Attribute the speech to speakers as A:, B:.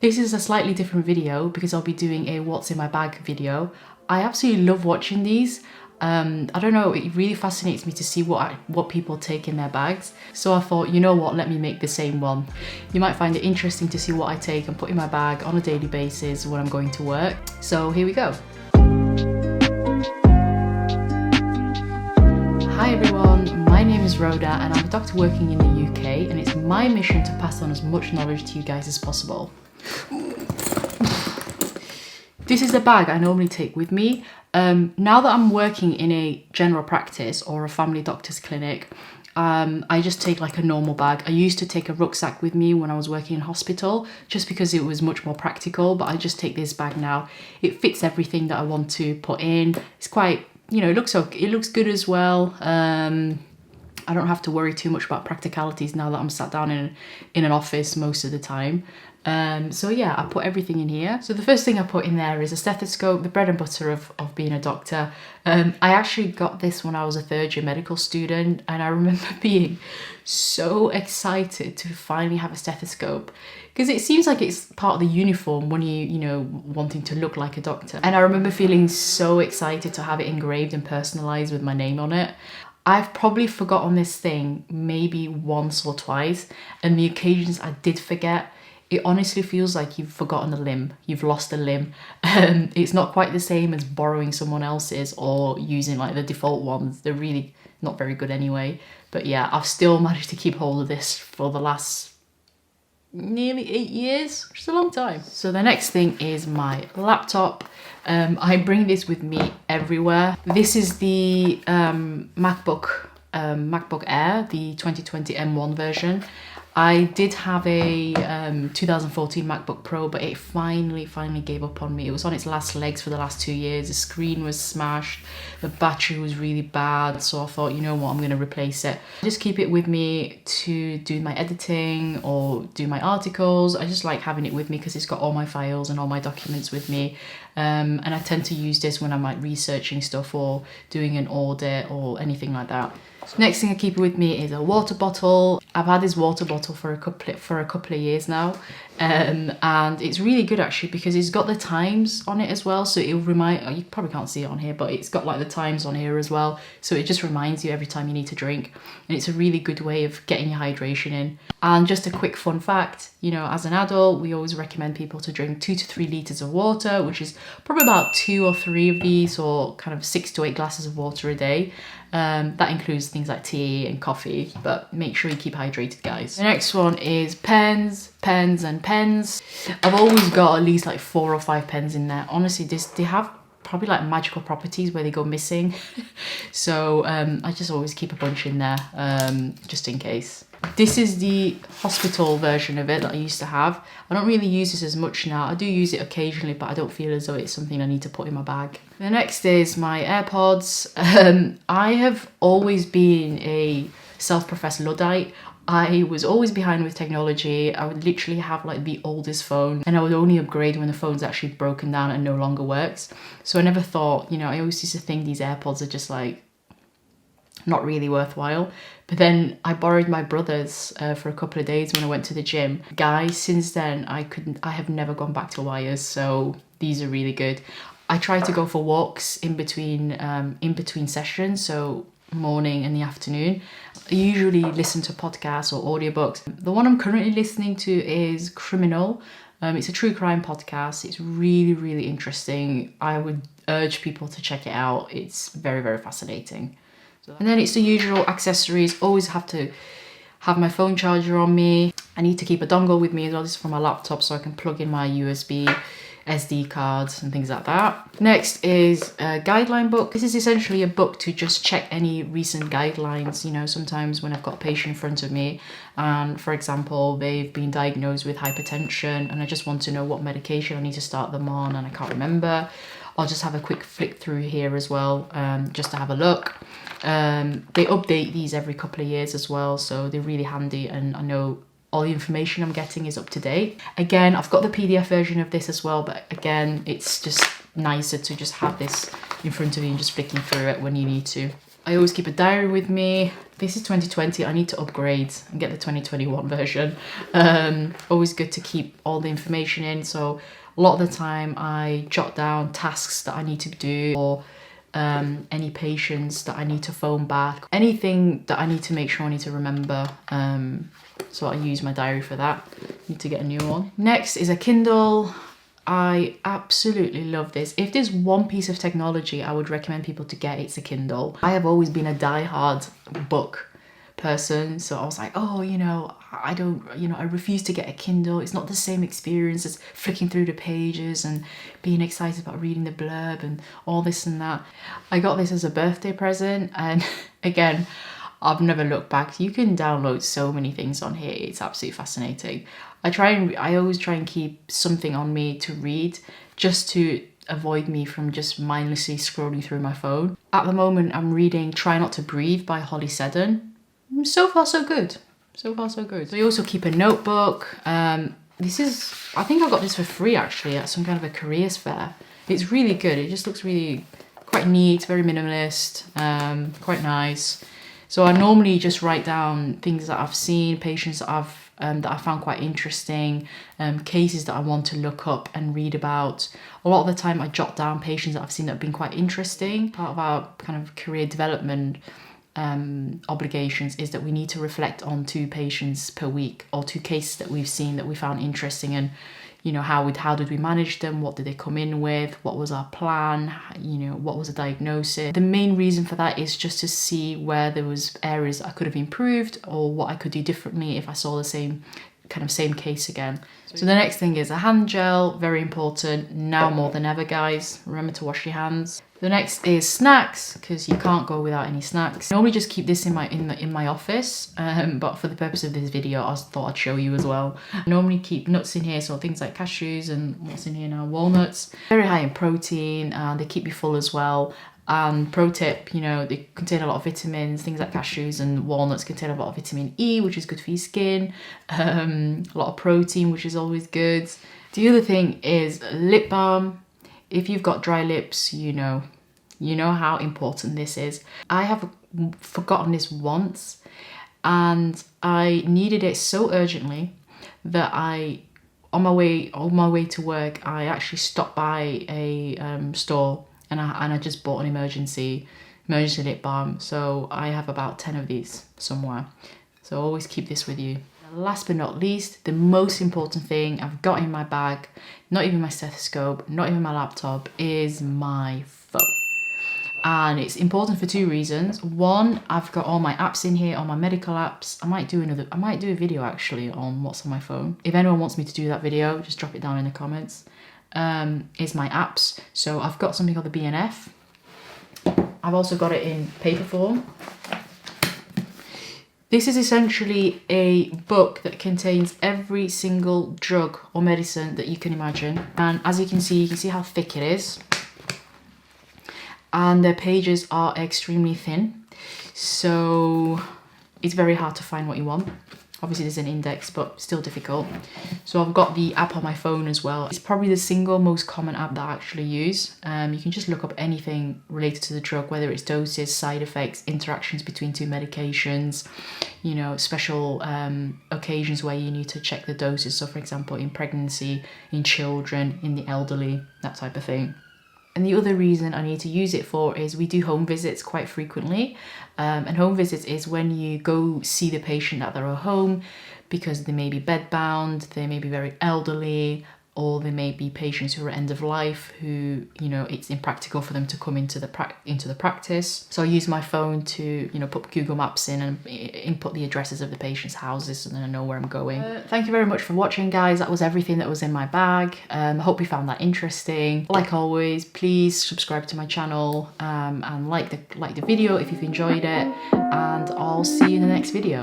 A: This is a slightly different video because I'll be doing a what's in my bag video. I absolutely love watching these. I don't know, it really fascinates me to see what people take in their bags. So I thought, you know what, let me make the same one. You might find it interesting to see what I take and put in my bag on a daily basis when I'm going to work. So here we go. Hi everyone, my name is Rhoda and I'm a doctor working in the UK, and it's my mission to pass on as much knowledge to you guys as possible. This is the bag I normally take with me. Now that I'm working in a general practice or a family doctor's clinic, I just take like a normal bag. I used to take a rucksack with me when I was working in hospital just because it was much more practical, but I just take this bag now. It fits everything that I want to put in. It's quite, you know, it looks good as well. I don't have to worry too much about practicalities now that I'm sat down in an office most of the time. So yeah, I put everything in here. So the first thing I put in there is a stethoscope, the bread and butter of being a doctor. I actually got this when I was a third year medical student, and I remember being so excited to finally have a stethoscope because it seems like it's part of the uniform when you know, wanting to look like a doctor. And I remember feeling so excited to have it engraved and personalized with my name on it. I've probably forgotten this thing maybe once or twice, and the occasions I did forget, it honestly feels like you've forgotten a limb, you've lost a limb. It's not quite the same as borrowing someone else's or using like the default ones. They're really not very good anyway. But yeah, I've still managed to keep hold of this for the last nearly 8 years, which is a long time. So the next thing is my laptop. I bring this with me everywhere. This is the MacBook Air, the 2020 M1 version. I did have a 2014 MacBook Pro, but it finally gave up on me. It was on its last legs for the last 2 years. The screen was smashed, the battery was really bad, so I thought, you know what, I'm going to replace it. I just keep it with me to do my editing or do my articles. I just like having it with me because it's got all my files and all my documents with me. And I tend to use this when I'm like researching stuff or doing an audit or anything like that. So next thing I keep with me is a water bottle. I've had this water bottle for a couple of years now, and it's really good actually because it's got the times on it as well. So it'll remind, you probably can't see it on here, but it's got like the times on here as well. So it just reminds you every time you need to drink, and it's a really good way of getting your hydration in. And just a quick fun fact, you know, as an adult, we always recommend people to drink 2 to 3 litres of water, which is probably about 2 or 3 of these, or kind of 6 to 8 glasses of water a day. That includes things like tea and coffee, but make sure you keep hydrated, guys. The next one is pens. I've always got at least like 4 or 5 pens in there. Honestly, they have probably like magical properties where they go missing. So I just always keep a bunch in there, just in case. This is the hospital version of it that I used to have. I don't really use this as much now. I do use it occasionally, but I don't feel as though it's something I need to put in my bag. The next is my AirPods. I have always been a self-professed Luddite. I was always behind with technology. I would literally have like the oldest phone, and I would only upgrade when the phone's actually broken down and no longer works. So I never thought, you know, I always used to think these AirPods are just like not really worthwhile. But then I borrowed my brother's for a couple of days when I went to the gym. Guys, since then I have never gone back to wires, so these are really good. I try to go for walks in between sessions, so morning and the afternoon. I usually listen to podcasts or audiobooks. The one I'm currently listening to is Criminal. It's a true crime podcast. It's really interesting. I would urge people to check it out. It's very fascinating. And then it's the usual accessories. Always have to have my phone charger on me. I need to keep a dongle with me as well. This is for my laptop, so I can plug in my USB, SD cards and things like that. Next is a guideline book. This is essentially a book to just check any recent guidelines. You know, sometimes when I've got a patient in front of me and, for example, they've been diagnosed with hypertension and I just want to know what medication I need to start them on and I can't remember, I'll just have a quick flick through here as well, just to have a look. They update these every couple of years as well, so they're really handy, and I know all the information I'm getting is up to date. Again, I've got the PDF version of this as well, but again, it's just nicer to just have this in front of you and just flicking through it when you need to. I always keep a diary with me. This is 2020, I need to upgrade and get the 2021 version. Always good to keep all the information in. So a lot of the time I jot down tasks that I need to do, or any patients that I need to phone back, anything that I need to make sure I need to remember. So I use my diary for that. Need to get a new one. Next is a Kindle. I absolutely love this. If there's one piece of technology I would recommend people to get, it's a Kindle. I have always been a die-hard book person, so I was like, oh, you know, I refuse to get a Kindle. It's not the same experience as flicking through the pages and being excited about reading the blurb and all this and that. I got this as a birthday present, and again, I've never looked back. You can download so many things on here. It's absolutely fascinating. I always try and keep something on me to read, just to avoid me from just mindlessly scrolling through my phone. At the moment, I'm reading Try Not to Breathe by Holly Seddon. So far, so good. So far, so good. So you also keep a notebook. I think I got this for free actually at some kind of a careers fair. It's really good. It just looks really quite neat, very minimalist, quite nice. So I normally just write down things that I've seen, patients that I found quite interesting, cases that I want to look up and read about. A lot of the time I jot down patients that I've seen that have been quite interesting. Part of our kind of career development obligations is that we need to reflect on 2 patients per week, or 2 cases that we've seen that we found interesting, and you know, how did we manage them, what did they come in with, what was our plan, you know, what was the diagnosis. The main reason for that is just to see where there was areas I could have improved, or what I could do differently if I saw the same case again. So the next thing is a hand gel, very important now more than ever, guys. Remember to wash your hands. The next is snacks, because you can't go without any snacks. I normally just keep this in my office, but for the purpose of this video, I thought I'd show you as well. I normally keep nuts in here, so things like cashews and what's in here now, walnuts. Very high in protein, and they keep you full as well. And pro tip, you know, they contain a lot of vitamins. Things like cashews and walnuts contain a lot of vitamin E, which is good for your skin. A lot of protein, which is always good. The other thing is lip balm. If you've got dry lips, you know how important this is. I have forgotten this once, and I needed it so urgently that on my way to work, I actually stopped by a store, and I just bought an emergency lip balm. So I have about 10 of these somewhere. So always keep this with you. Last but not least, the most important thing I've got in my bag, not even my stethoscope, not even my laptop, is my phone. And it's important for 2 reasons. One, I've got all my apps in here, all my medical apps. I might do a video actually on what's on my phone. If anyone wants me to do that video, just drop it down in the comments. Is my apps. So I've got something called the BNF. I've also got it in paper form. This is essentially a book that contains every single drug or medicine that you can imagine. And as you can see how thick it is. And the pages are extremely thin. So it's very hard to find what you want. Obviously there's an index, but still difficult. So I've got the app on my phone as well. It's probably the single most common app that I actually use. You can just look up anything related to the drug, whether it's doses, side effects, interactions between 2 medications, you know, special occasions where you need to check the doses. So for example, in pregnancy, in children, in the elderly, that type of thing. And the other reason I need to use it for is we do home visits quite frequently. And home visits is when you go see the patient at their own home, because they may be bedbound, they may be very elderly, or they may be patients who are end of life, who, you know, it's impractical for them to come into the practice. So I use my phone to, you know, put Google Maps in and input the addresses of the patient's houses, and then I know where I'm going. Thank you very much for watching, guys. That was everything that was in my bag. I hope you found that interesting. Like always, please subscribe to my channel, and like the video if you've enjoyed it, and I'll see you in the next video.